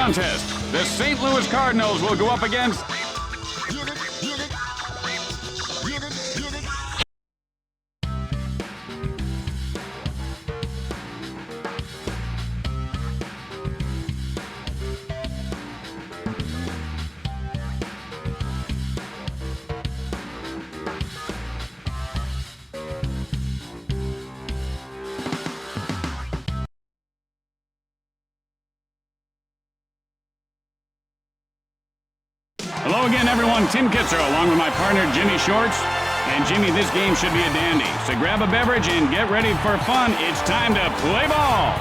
contest. The St. Louis Cardinals will go up against... Hello again, everyone. Tim Kitzrow, along with my partner, Jimmy Shorts. And Jimmy, this game should be a dandy. So grab a beverage and get ready for fun. It's time to play ball.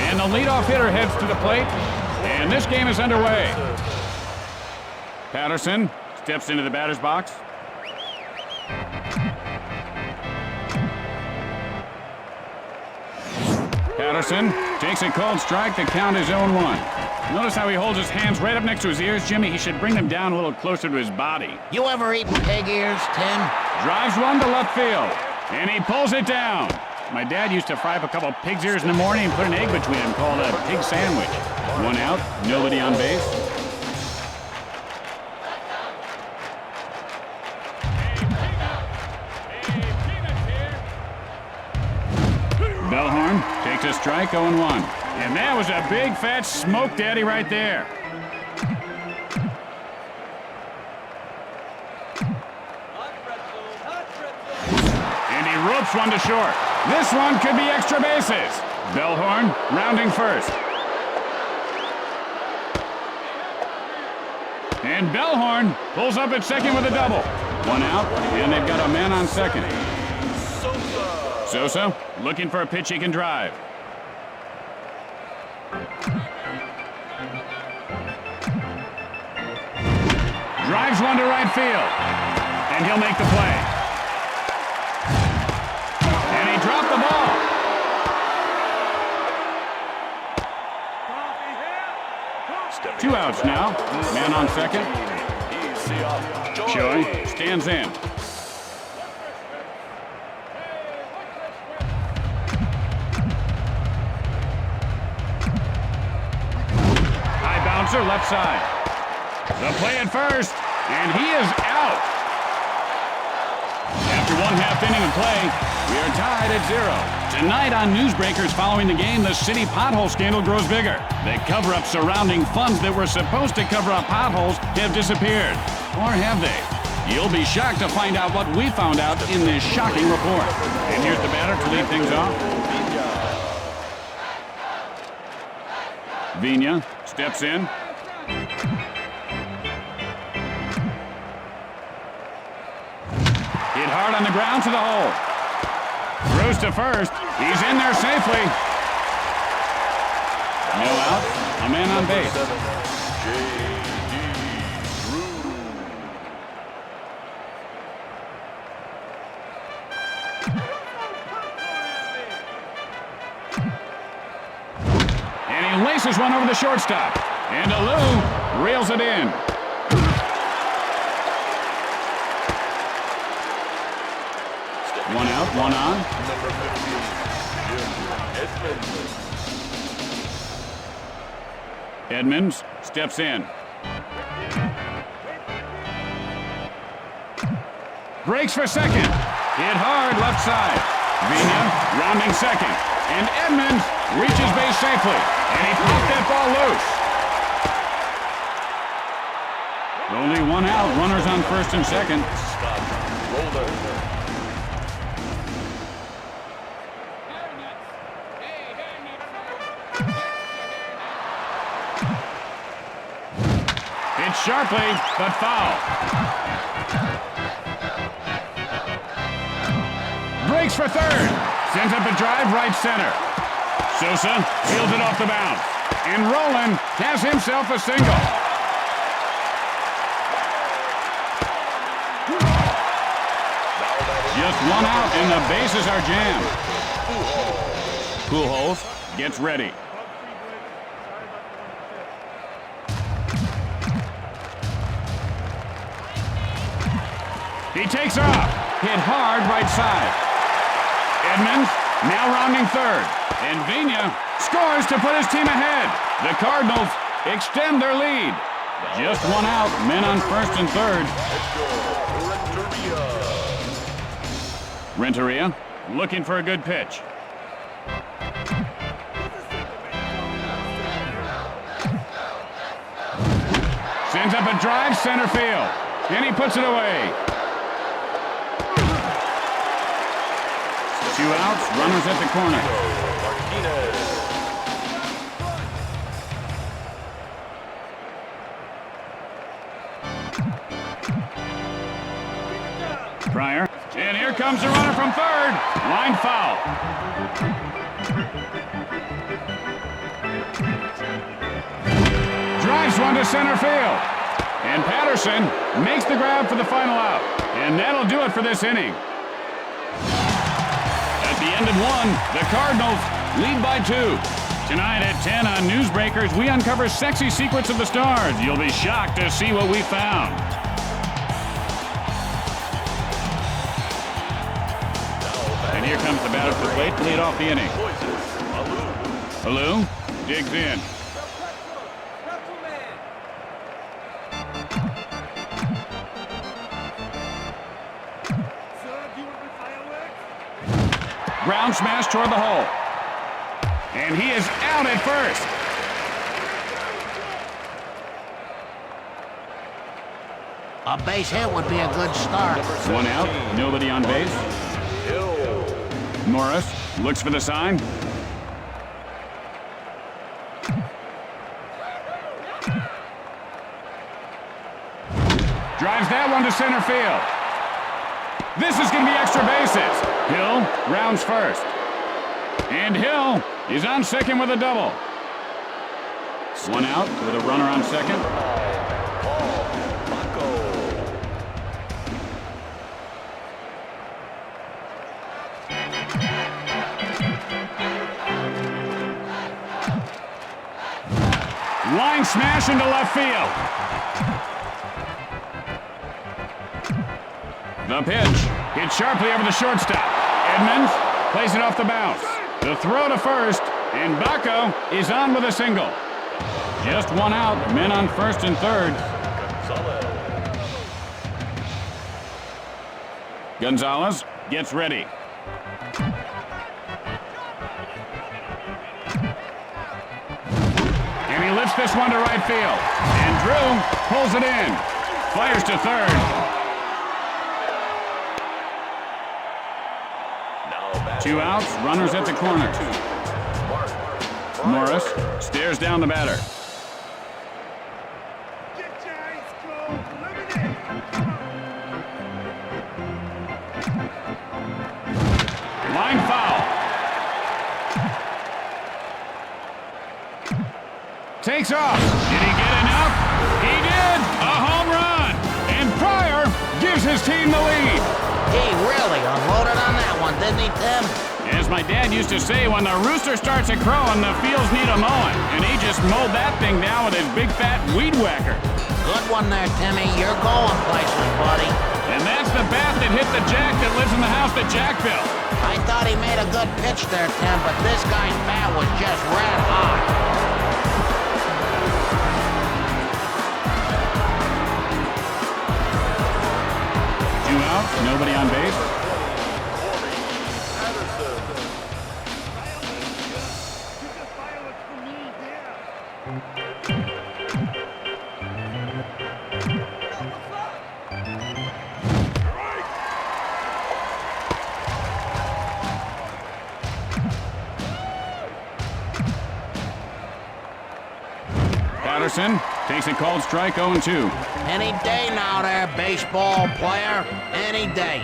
And the leadoff hitter heads to the plate. And this game is underway. Patterson steps into the batter's box. Patterson takes a cold strike. The count is 0-1. Notice how he holds his hands right up next to his ears, Jimmy. He should bring them down a little closer to his body. You ever eaten pig ears, Tim? Drives one to left field, and he pulls it down. My dad used to fry up a couple pig's ears in the morning and put an egg between them called a pig sandwich. One out, nobody on base. Bellhorn takes a strike, 0-1. And that was a big, fat smoke daddy right there. And he ropes one to short. This one could be extra bases. Bellhorn rounding first. And Bellhorn pulls up at second with a double. One out, and they've got a man on second. Sosa looking for a pitch he can drive. Drives one to right field. And he'll make the play. And he dropped the ball. Two outs now. Man on second. Choi stands in. Left side. The play at first, and he is out. After one half inning of play, we are tied at 0. Tonight on Newsbreakers following the game, the city pothole scandal grows bigger. The cover-up surrounding funds that were supposed to cover up potholes have disappeared. Or have they? You'll be shocked to find out what we found out in this shocking report. And here's the batter to lead things off. Vina steps in. Hit hard on the ground to the hole. Throws to first. He's in there safely. No out. A man on base. And he laces one over the shortstop. And Alou reels it in. One out, one on. Edmonds steps in. Breaks for second. Hit hard left side. Vina rounding second. And Edmonds reaches base safely. And he popped that ball loose. Only one out. Runners on first and second. Hit sharply, but foul. Breaks for third. Sends up a drive right center. Sosa fields it off the bounce. And Roland has himself a single. Just one out, and the bases are jammed. Pujols gets ready. He takes off. Hit hard right side. Edmonds now rounding third. And Vina scores to put his team ahead. The Cardinals extend their lead. Just one out, men on first and third. Renteria looking for a good pitch. Sends up a drive center field, and he puts it away. 2 outs, runners at the corner. Pryor, and here comes the runner from third. Line foul. Drives one to center field. And Patterson makes the grab for the final out. And that'll do it for this inning. At the end of 1, the Cardinals lead by 2. Tonight at 10 on Newsbreakers, we uncover sexy secrets of the stars. You'll be shocked to see what we found. And here comes the batter to the plate to lead off the inning. Alou digs in. Ground smash toward the hole. And he is out at first. A base hit would be a good start. 1 out, nobody on base. Morris looks for the sign. Drives that one to center field. This is going to be extra bases. Hill rounds first. And Hill is on second with a double. 1 out with a runner on second. Line smash into left field. The pitch hit sharply over the shortstop. Edmonds plays it off the bounce. The throw to first, and Baco is on with a single. Just 1 out, men on first and third. Gonzalez gets ready. And he lifts this one to right field. And Drew pulls it in. Fires to third. 2 outs, runners at the corner. Morris stares down the batter. Line foul. Takes off. Did he get enough? He did! A home run! And Pryor gives his team the lead. He really unloaded on that one, didn't he, Tim? As my dad used to say, when the rooster starts a crowing, the fields need a mowing. And he just mowed that thing down with his big fat weed whacker. Good one there, Timmy. You're going places, buddy. And that's the bat that hit the Jack that lives in the house that Jack built. I thought he made a good pitch there, Tim, but this guy's bat was just red hot. Nobody on base. Patterson takes a called strike, 0-2. Any day now there, baseball player. Any day.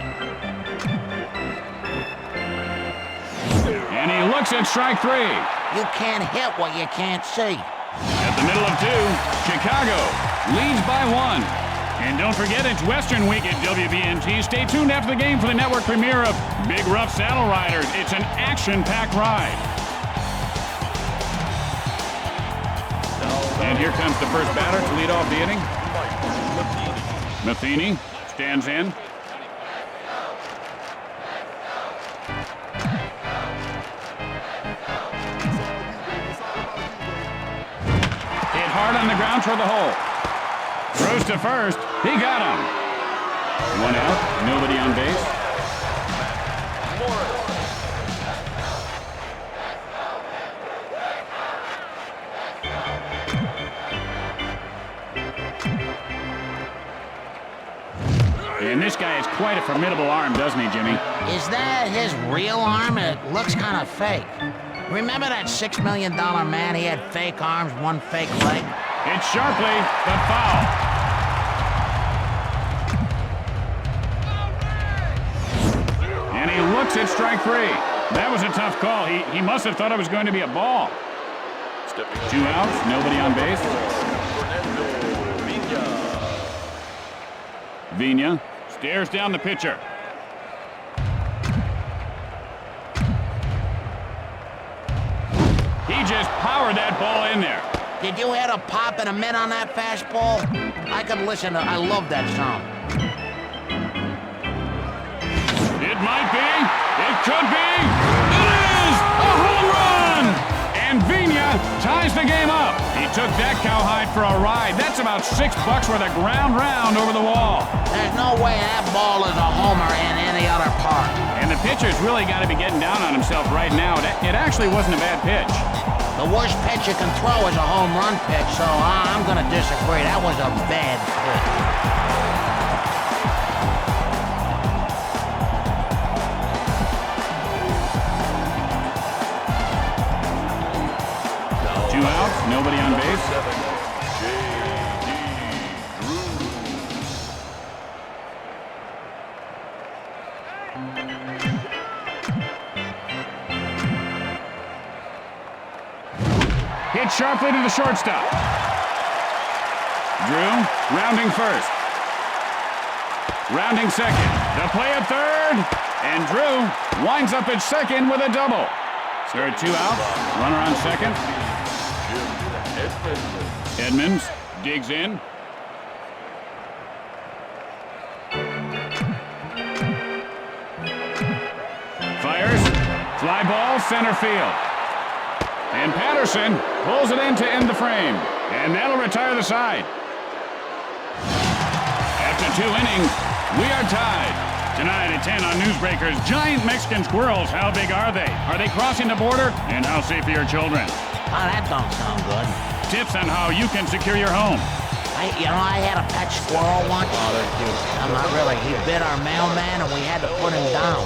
And he looks at strike 3. You can't hit what you can't see. At the middle of 2, Chicago leads by 1. And don't forget, it's Western Week at WBNT. Stay tuned after the game for the network premiere of Big Rough Saddle Riders. It's an action-packed ride. And here comes the first batter to lead off the inning. Matheny stands in. down toward the hole. Throws to first. He got him. One out. Nobody on base. And this guy has quite a formidable arm, doesn't he, Jimmy? Is that his real arm? It looks kind of fake. Remember that $6 million man? He had fake arms, one fake leg. It's sharply, but foul. And he looks at strike three. That was a tough call. He must have thought it was going to be a ball. 2 outs, nobody on base. Vina stares down the pitcher. He just powered that ball in there. Did you hear the pop and a mid on that fastball? I could listen to I love that song. It might be. It could be. It is a home run! And Vina ties the game up. He took that cowhide for a ride. That's about $6 worth of ground round over the wall. There's no way that ball is a homer in any other park. And the pitcher's really got to be getting down on himself right now. It actually wasn't a bad pitch. The worst pitch you can throw is a home run pitch, so I'm going to disagree. That was a bad pitch. 2 outs, nobody on base. Hit sharply to the shortstop. Drew, rounding first. Rounding second. The play at third. And Drew winds up at second with a double. There are 2 outs. Runner on second. Edmonds digs in. Fires. Fly ball, center field. And Patterson pulls it in to end the frame. And that'll retire the side. After 2 innings, we are tied. Tonight at 10 on Newsbreakers, giant Mexican squirrels. How big are they? Are they crossing the border? And how safe are your children? Oh, that don't sound good. Tips on how you can secure your home. I had a pet squirrel once. Oh, they're cute. No, not really. He bit our mailman and we had to put him down.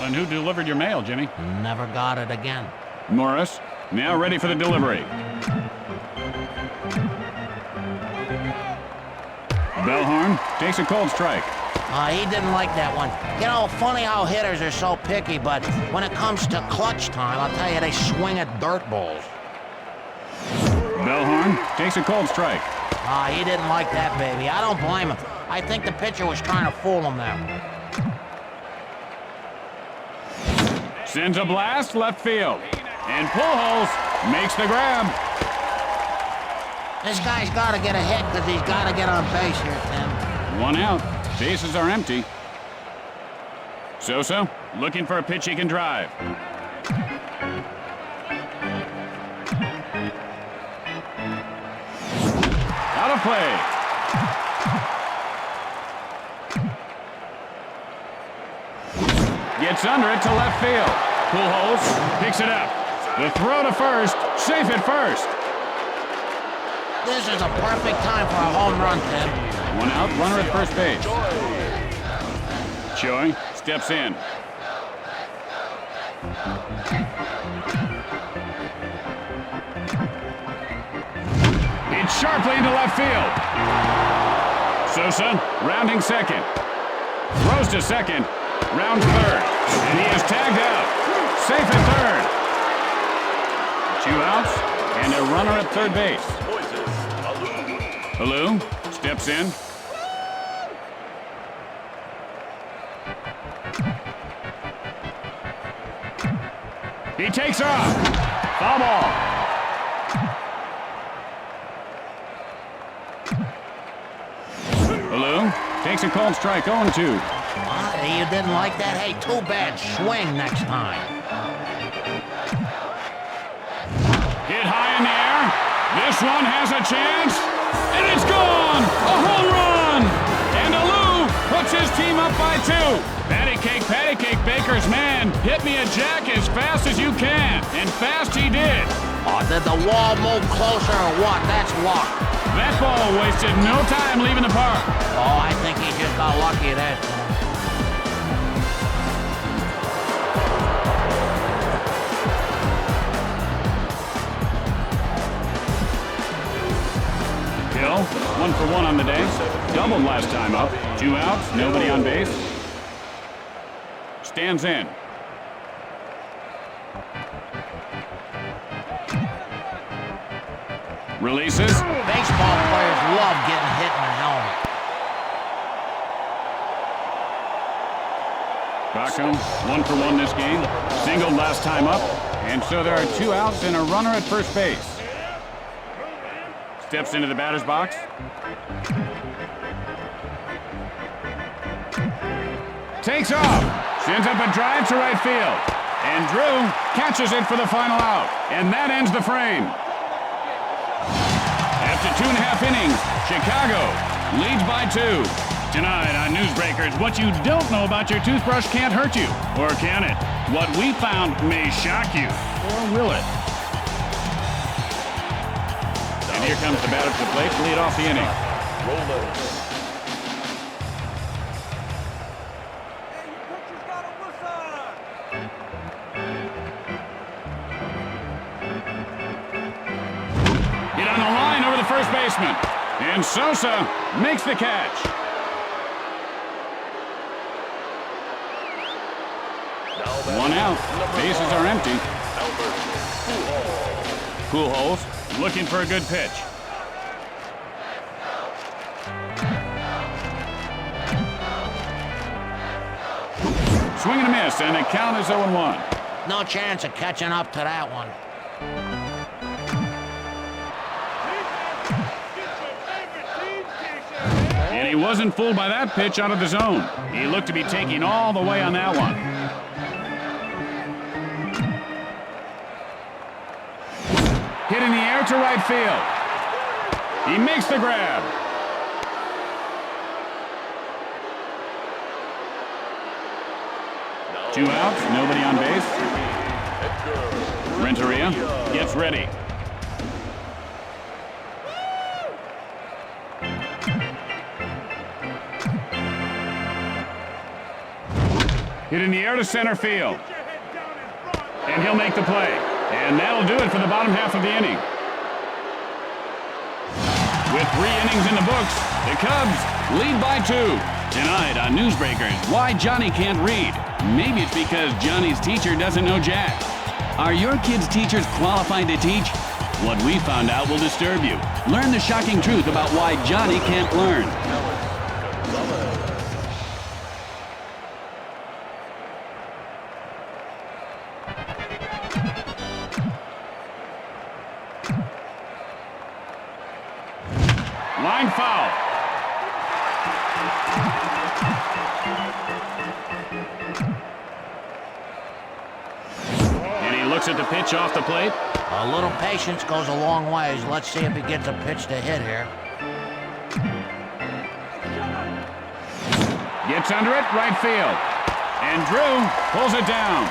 And who delivered your mail, Jimmy? Never got it again. Morris, now ready for the delivery. Bellhorn takes a cold strike. He didn't like that one. You know, funny how hitters are so picky, but when it comes to clutch time, I'll tell you, they swing at dirt balls. Bellhorn takes a cold strike. He didn't like that, baby. I don't blame him. I think the pitcher was trying to fool him there. Sends a blast left field. And Pujols makes the grab. This guy's got to get a hit because he's got to get on base here, Tim. 1 out. Bases are empty. Sosa looking for a pitch he can drive. Out of play. Gets under it to left field. Pujols picks it up. The throw to first. Safe at first. This is a perfect time for a home run, Tim. 1 out, runner at first base. Choi steps in. It's sharply into left field. Sosa rounding second. Throws to second. Rounds third. And he is tagged out. Safe at third. 2 outs and a runner at third base. Alou steps in. He takes off. Foul ball. Alou takes a cold strike, 0-2. You didn't like that? Hey, too bad. Swing next time. Hit high in the air. This one has a chance. And it's gone! A home run! And Alou puts his team up by 2. Patty cake, Baker's man. Hit me a jack as fast as you can. And fast he did. Oh, did the wall move closer or what? That's luck. That ball wasted no time leaving the park. Oh, I think he just got lucky at that time. Hill, 1 for 1 on the day. Doubled last time up. 2 outs, nobody on base. Stands in. Releases. Baseball players love getting hit in the helmet. Bakum, 1 for 1 this game. Singled last time up. And so there are 2 outs and a runner at first base. Steps into the batter's box. Takes off. Sends up a drive to right field. And Drew catches it for the final out. And that ends the frame. After 2.5 innings, Chicago leads by 2. Tonight on Newsbreakers, what you don't know about your toothbrush can't hurt you. Or can it? What we found may shock you. Or will it? And here comes the batter to the plate to lead off the inning. Hit on the line over the first baseman. And Sosa makes the catch. One out. Bases are empty. Pujols looking for a good pitch. Swing and a miss, and the count is 0-1. No chance of catching up to that one. And he wasn't fooled by that pitch out of the zone. He looked to be taking all the way on that one. Hit in the air to right field. He makes the grab. Two outs, nobody on base. Renteria gets ready. Hit in the air to center field. And he'll make the play. And that'll do it for the bottom half of the inning. With 3 innings in the books, the Cubs lead by 2. Tonight on Newsbreakers, why Johnny can't read. Maybe it's because Johnny's teacher doesn't know jack. Are your kids' teachers qualified to teach? What we found out will disturb you. Learn the shocking truth about why Johnny can't learn. Line foul. And he looks at the pitch off the plate. A little patience goes a long ways. Let's see if he gets a pitch to hit here. Gets under it, right field. And Drew pulls it down.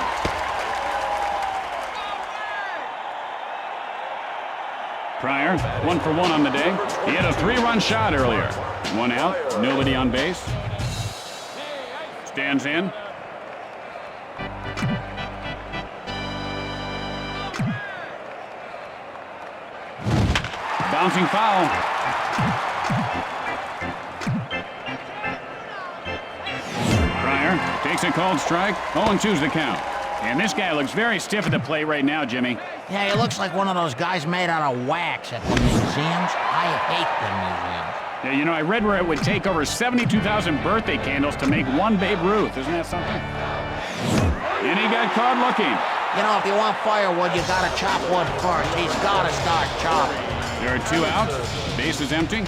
Pryor, 1 for 1 on the day. He had a 3-run shot earlier. 1 out, nobody on base. Stands in. Bouncing foul. Pryor takes a called strike. 0-2's the count. And this guy looks very stiff at the plate right now, Jimmy. Yeah, he looks like one of those guys made out of wax at the museums. I hate the museums. Yeah, you know, I read where it would take over 72,000 birthday candles to make one Babe Ruth. Isn't that something? And he got caught looking. You know, if you want firewood, you gotta chop wood first. He's gotta start chopping. There are 2 outs. Base is empty.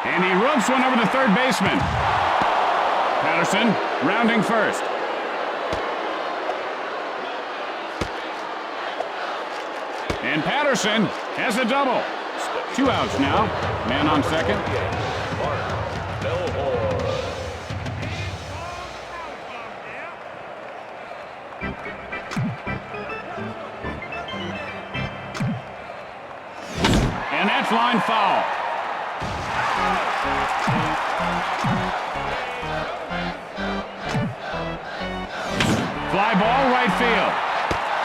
And he ropes one over the third baseman. Had Patterson rounding first. And Patterson has a double. 2 outs now. Man on second. And that's line foul. Fly ball right field.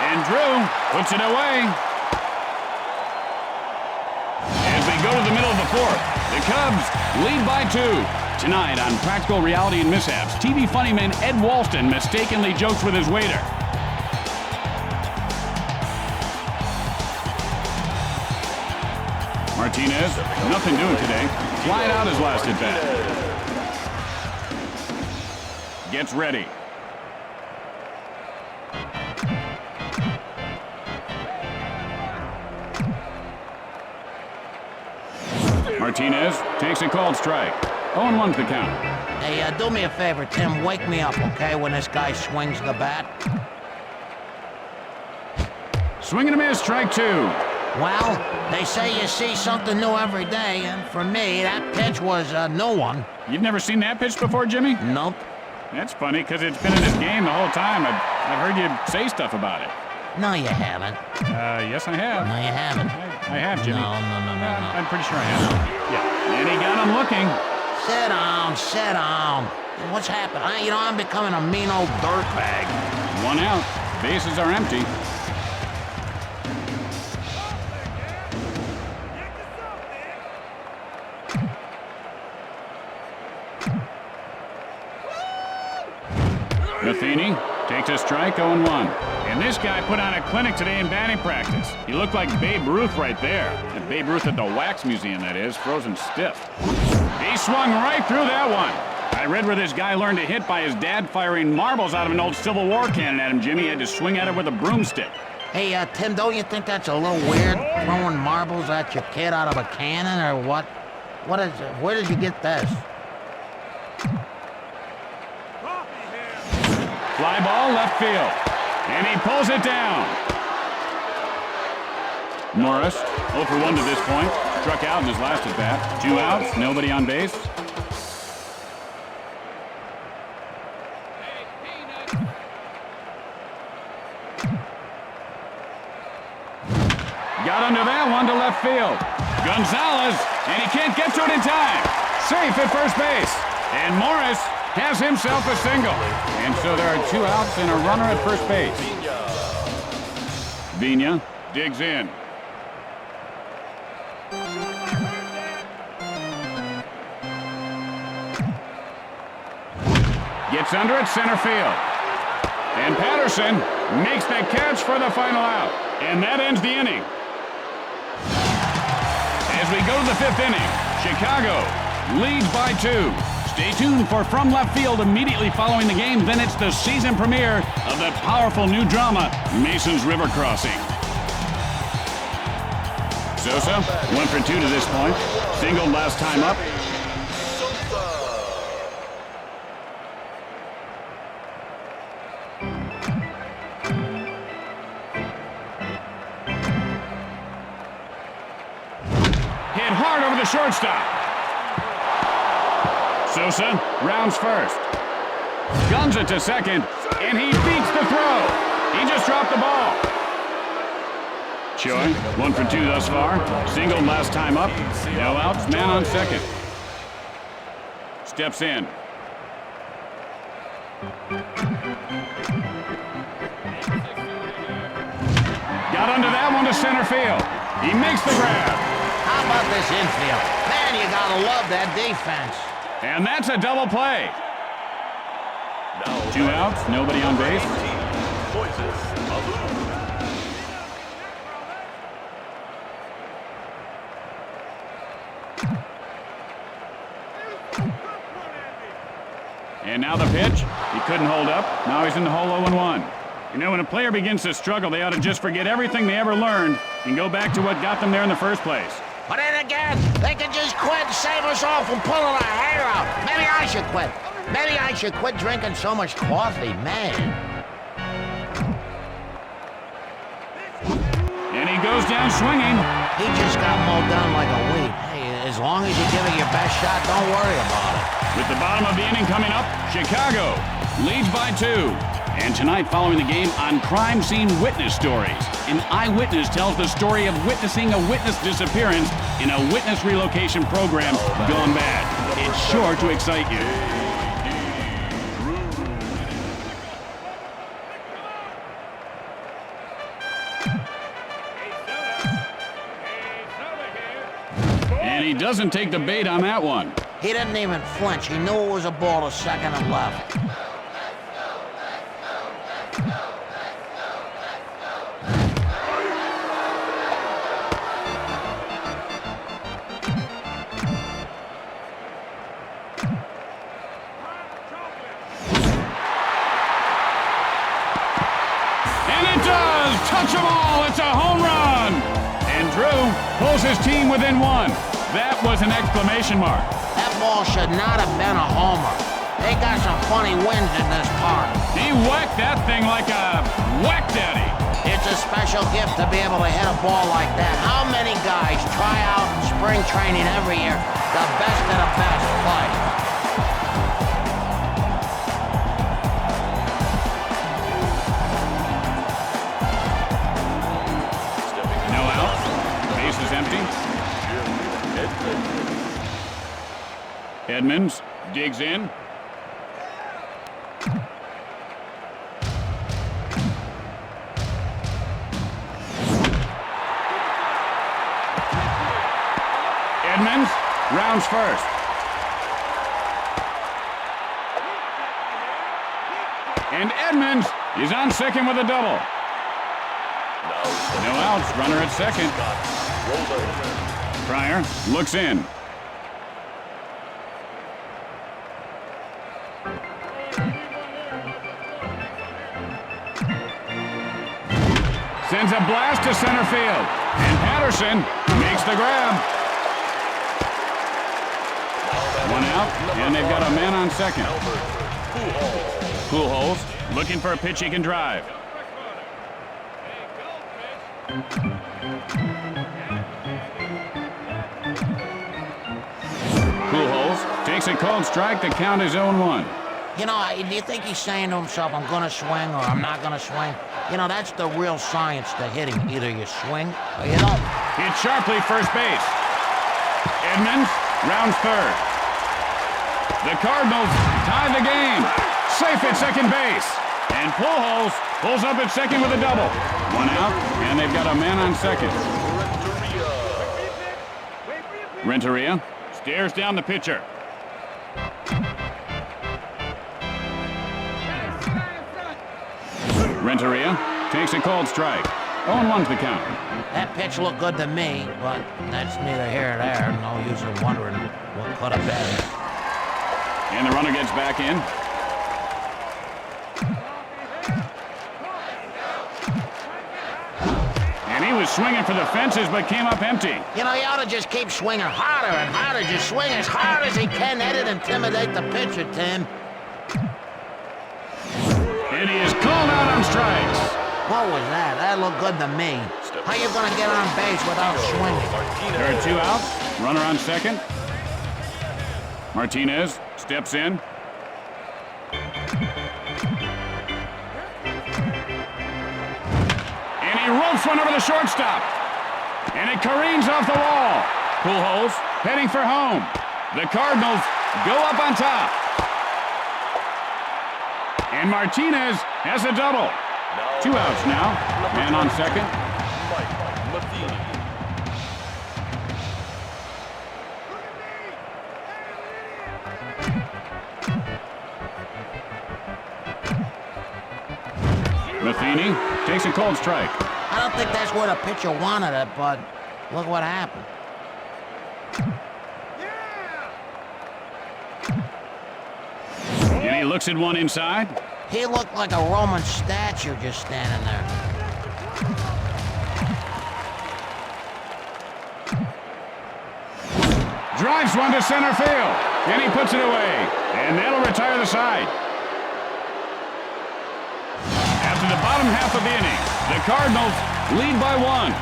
And Drew puts it away. As we go to the middle of the fourth, the Cubs lead by 2. Tonight on Practical Reality and Mishaps, TV funny man Ed Walston mistakenly jokes with his waiter. Martinez, nothing doing today. Flying out his last at bat. Gets ready. Martinez takes a called strike. 0-1's the count. Hey, do me a favor, Tim. Wake me up, okay, when this guy swings the bat. Swing and a miss, strike 2. Well, they say you see something new every day, and for me, that pitch was a new one. You've never seen that pitch before, Jimmy? Nope. That's funny, because it's been in this game the whole time. I've heard you say stuff about it. No, you haven't. Yes, I have. No, you haven't. I have, Jimmy. No. I'm pretty sure I have. Yeah. And he got him looking. Sit down. What's happened? I'm becoming a mean old dirtbag. 1 out. Bases are empty. Matheny takes a strike, 0-1. And this guy put on a clinic today in batting practice. He looked like Babe Ruth right there. And Babe Ruth at the Wax Museum, that is, frozen stiff. He swung right through that one. I read where this guy learned to hit by his dad firing marbles out of an old Civil War cannon at him, Jimmy. He had to swing at it with a broomstick. Hey, Tim, don't you think that's a little weird, throwing marbles at your kid out of a cannon, or what? What is it? Where did you get this? Fly ball left field. And he pulls it down. Morris, 0 for 1 to this point. Struck out in his last at bat. 2 outs, nobody on base. Got under that one to left field. Gonzalez, and he can't get to it in time. Safe at first base. And Morris has himself a single. And so there are 2 outs and a runner at first base. Vina digs in. Gets under at center field. And Patterson makes the catch for the final out. And that ends the inning. As we go to the 5th inning, Chicago leads by 2. Stay tuned for From Left Field immediately following the game. Then it's the season premiere of the powerful new drama, Mason's River Crossing. Sosa, 1 for 2 to this point. Singled last time up. Hit hard over the shortstop. Sosa rounds first. Guns it to second, and he beats the throw. He just dropped the ball. Choi, 1 for 2 thus far. Single last time up. No outs, man on second. Steps in. Got under that one to center field. He makes the grab. How about this infield? Man, you gotta love that defense. And that's a double play. 2 outs, nobody on base. And now the pitch. He couldn't hold up. Now he's in the hole 0-1. You know, when a player begins to struggle, they ought to just forget everything they ever learned and go back to what got them there in the first place. But then again, they could just quit and save us all from pulling our hair out. Maybe I should quit. Maybe I should quit drinking so much coffee, man. And he goes down swinging. He just got mowed down like a weed. Hey, as long as you give it your best shot, don't worry about it. With the bottom of the inning coming up, Chicago leads by 2. And tonight, following the game, on Crime Scene Witness Stories, an eyewitness tells the story of witnessing a witness disappearance in a witness relocation program gone bad. It's sure to excite you. And he doesn't take the bait on that one. He didn't even flinch. He knew it was a ball to second and left. And it does! Touch them all! It's a home run! And Drew pulls his team within 1. That was an exclamation mark. That ball should not have been a homer. They got some funny winds in this park. He whacked that thing like a whack daddy. It's a special gift to be able to hit a ball like that. How many guys try out in spring training every year? The best of the best play. No out. Base is empty. Edmonds digs in. Edmonds rounds first. And Edmonds is on second with a double. No outs, runner at second. Pryor looks in. Sends a blast to center field. And Patterson makes the grab. 1 out, and they've got a man on second. Pujols looking for a pitch he can drive. Pujols takes a cold strike to count his own 1. You know, do you think he's saying to himself, I'm going to swing or I'm not going to swing? You know, that's the real science to hitting. Either you swing or you don't. Hit sharply first base. Edmonds rounds third. The Cardinals tie the game. Safe at second base. And Pujols pulls up at second with a double. 1 out, and they've got a man on second. Renteria stares down the pitcher. Renteria takes a cold strike. 0-1 to the count. That pitch looked good to me, but that's neither here nor there. No use in wondering what could have been. And the runner gets back in. And he was swinging for the fences, but came up empty. You know, he ought to just keep swinging harder and harder. Just swing as hard as he can. That'd intimidate the pitcher, Tim. And he is called out on strikes. What was that? That looked good to me. How you gonna get on base without swinging? There are 2 outs. Runner on second. Martinez steps in. And he ropes one over the shortstop. And it careens off the wall. Pujols heading for home. The Cardinals go up on top. And Martinez has a double. 2 outs now. Man on second. Matheny takes a cold strike. I don't think that's where the pitcher wanted it, but look what happened. And he looks at one inside. He looked like a Roman statue just standing there. Drives one to center field. And he puts it away. And that'll retire the side. After the bottom half of the inning, the Cardinals lead by 1.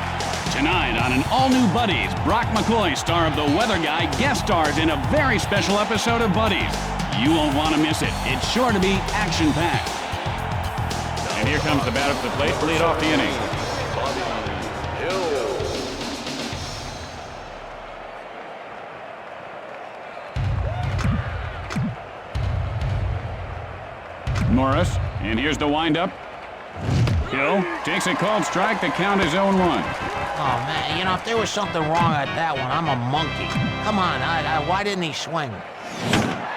Tonight on an all-new Buddies, Brock McCoy, star of The Weather Guy, guest stars in a very special episode of Buddies. You won't want to miss it. It's sure to be action-packed. And here comes the batter to the plate to lead off the inning. Morris, and here's the windup. Hill takes a called strike. The count is 0-1. Oh, man, you know, if there was something wrong at that one, I'm a monkey. Come on, why didn't he swing?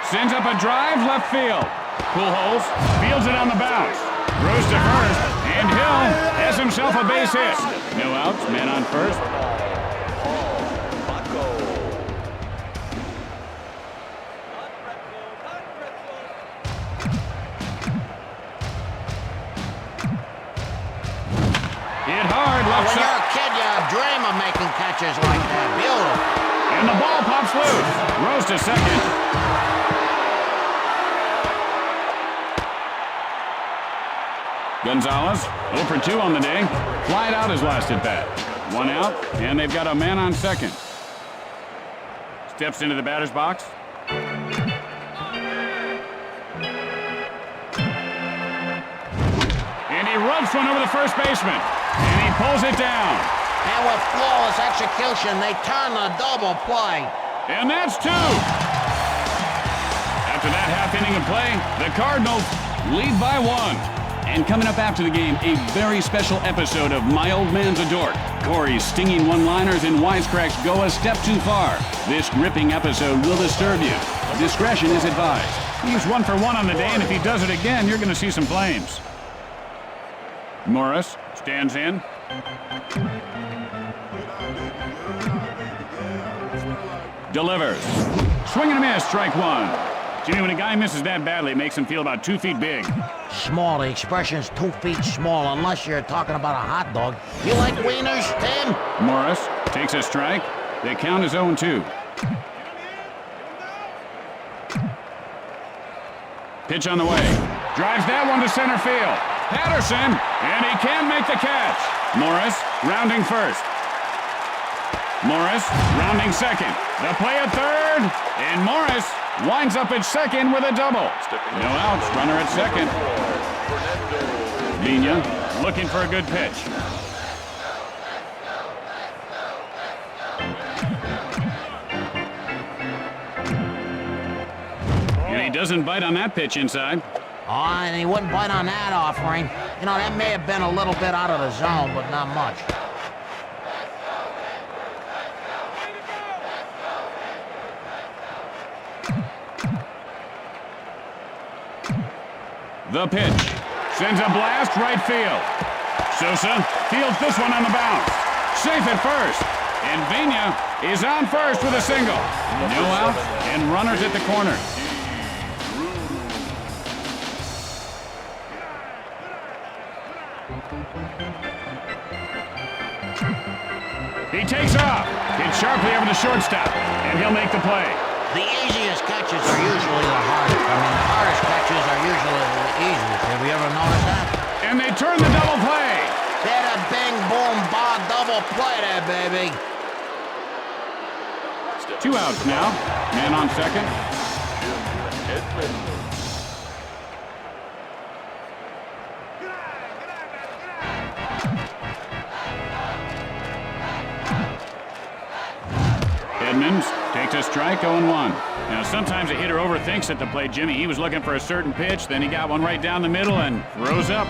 Sends up a drive left field. Pujols fields it on the bounce. Throws to first, and Hill has himself a base hit. No outs, man on first. Hit hard, left When side. you're a kid, you dream of making catches like that. Beautiful. And the ball pops loose. Rose to second. Gonzalez, 0 for 2 on the day. Flied out his last at bat. 1 out, and they've got a man on second. Steps into the batter's box. And he rubs one over the first baseman. And he pulls it down. And with flawless execution, they turn the double play. And that's 2. After that half inning of play, the Cardinals lead by 1. And coming up after the game, a very special episode of My Old Man's a Dork. Corey's stinging one-liners and wisecracks go a step too far. This gripping episode will disturb you. Discretion is advised. He's 1 for 1 on the day, and if he does it again, you're going to see some flames. Morris stands in. Delivers. Swing and a miss, strike 1. Jimmy, when a guy misses that badly, it makes him feel about 2 feet big. Small, the expression's 2 feet small, unless you're talking about a hot dog. You like wieners, Tim? Morris takes a strike. The count is 0-2. Pitch on the way. Drives that one to center field. Patterson, and he can make the catch. Morris rounding first. Morris rounding second. The play at third, and Morris winds up at second with a double. No outs, runner at second. Vina looking for a good pitch. And he doesn't bite on that pitch inside. Oh, and he wouldn't bite on that offering. You know, that may have been a little bit out of the zone, but not much. The pitch. Sends a blast right field. Sosa fields this one on the bounce. Safe at first. And Vina is on first with a single. No out and runners at the corner. He takes off. Hits sharply over the shortstop. And he'll make the play. The easiest catches are usually the hardest. I mean, the hardest catches are usually the easiest. Have you ever noticed that? And they turn the double play. They're a bing, boom, ba, double play there, baby. 2 outs now. Man on second. Edmonds takes a strike, 0-1. Now, sometimes a hitter overthinks at the plate, Jimmy. He was looking for a certain pitch, then he got one right down the middle and throws up.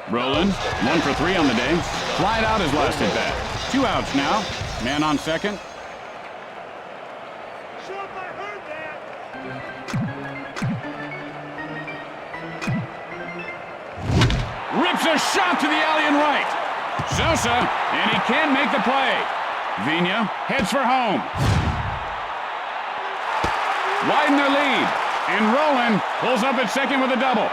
Rolling, 1 for 3 on the day. Flied out his last at bat. 2 outs now. Man on second. Rips a shot to the alley and right. Sosa, and he can make the play. Vina heads for home. Widen their lead. And Roland pulls up at second with a double.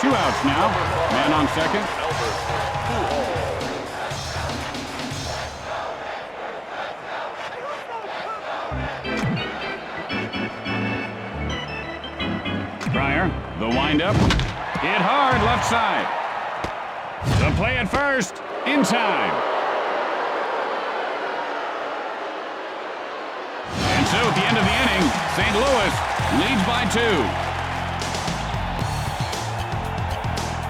2 outs now. Man on second. Pryor, the windup. Hit hard left side. The play at first. In time. And so at the end of the inning, St. Louis leads by 2.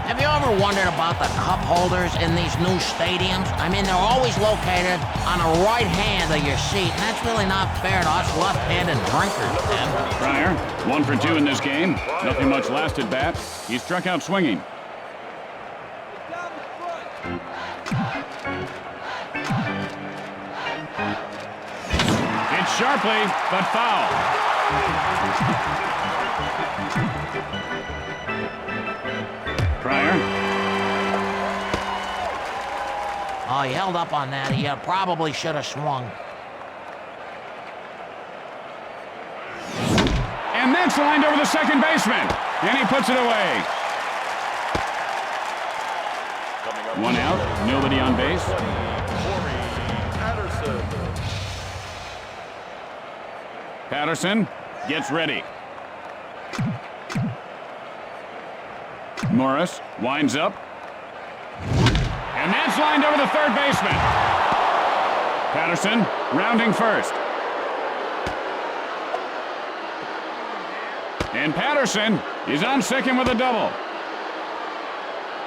Have you ever wondered about the cup holders in these new stadiums? I mean, they're always located on the right hand of your seat, and that's really not fair to us left-handed drinkers, Tim. Pryor, 1 for 2 in this game. Nothing much last at bat. He struck out swinging. Hit sharply, but foul. Pryor. Oh, he held up on that. He probably should have swung. And that's lined over the second baseman. And he puts it away. 1 out, nobody on base. Patterson gets ready. Morris winds up. And that's lined over the third baseman. Patterson rounding first. And Patterson is on second with a double.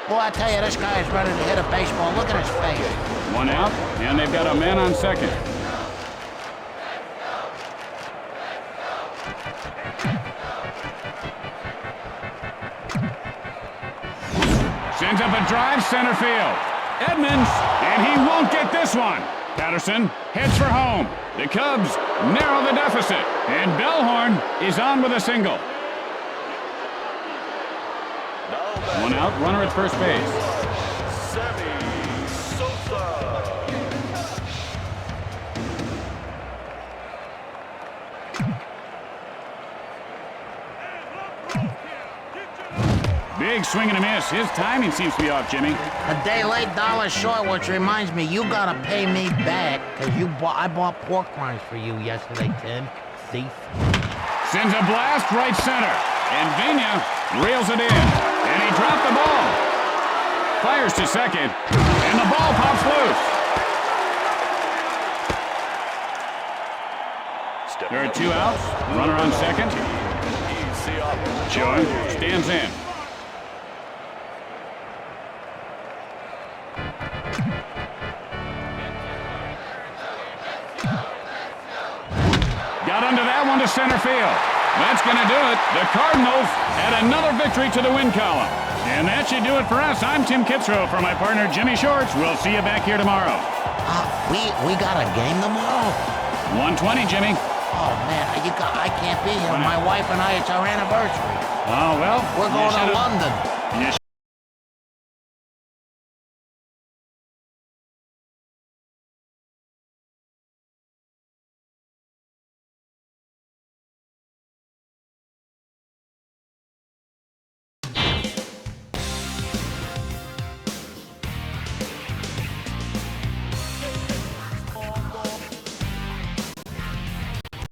Boy, I tell you, this guy is ready to hit a baseball. Look at his face. 1 out, and they've got a man on second. Sends up a drive center field. Edmonds, and he won't get this one. Patterson heads for home. The Cubs narrow the deficit, and Bellhorn is on with a single. 1 out, runner at first base. Big swing and a miss. His timing seems to be off, Jimmy. A day late, dollar short, which reminds me, you gotta pay me back, because I bought pork rinds for you yesterday, Tim. Thief. Sends a blast right center. And Vina reels it in. And he dropped the ball. Fires to second. And the ball pops loose. There are 2 outs. Runner on second. Joe stands in. Got under that one to center field. That's going to do it. The Cardinals add another victory to the win column. And that should do it for us. I'm Tim Kitzrow for my partner Jimmy Shorts. We'll see you back here tomorrow. We got a game tomorrow? 1:20, Jimmy. Oh, man, I can't be here. My wife and I, it's our anniversary. Oh, well. We're going to London.